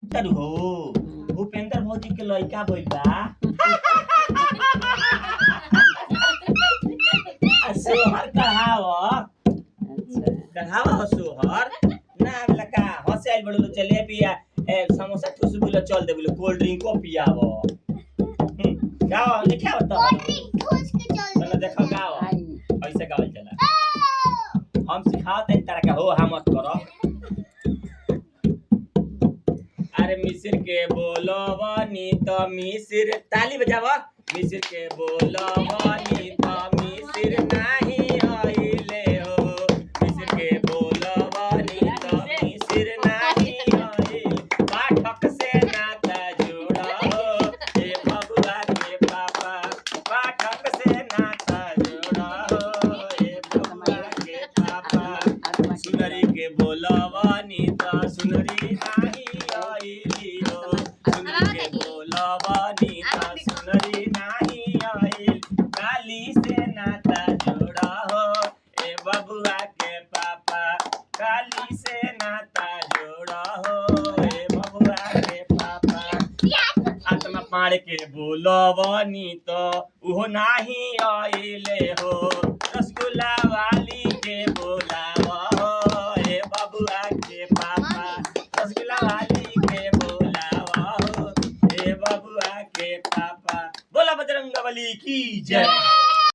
तर हो भूपेंद्र भौजी के लड़का भइल बा सोहर कढ़ाव कढ़ावा सोहर ना लगा हंसे आइल बड़ो जलेबी आ समोसा खुशबू ले चल दे बोले कोल्ड ड्रिंक को पियाव गाओ लिखा बता कोल्ड ड्रिंक ठूस के चल दे देखो गाओ ऐसे गावल चला हम सिखाते हैं तरह का हो हम मत करो अरे मिसिर के बोलो वानी तो मिसिर ताली बजावा मिसिर के बोलो वानी तो मिसिर नहीं आइले हो मिसिर के बोलो वानी तो मिसिर नहीं आइल पाठक से नाता जोड़ा हो ए बबुआ के पापा पाठक से नाता जोड़ा हो ए बबुआ के पापा सुनरी के बोलो वानी तो सुनरी नहीं आइली हो सुनरी के बोलो वानी तो सुनरी नहीं आइल काली से नाता जोड़ा हो ए बबुआ के पापा काली से नाता जोड़ा हो ए बबुआ के पापा आत्मा पाड़ के बोलो वानी तो उहो नहीं आइले हो रसगुल्ला वाली के बोलावा हो ए बबुआ के पापा रसगुल्ला वाली के बोलावा हो ए बबुआ के पापा बोला बजरंगबली की जय।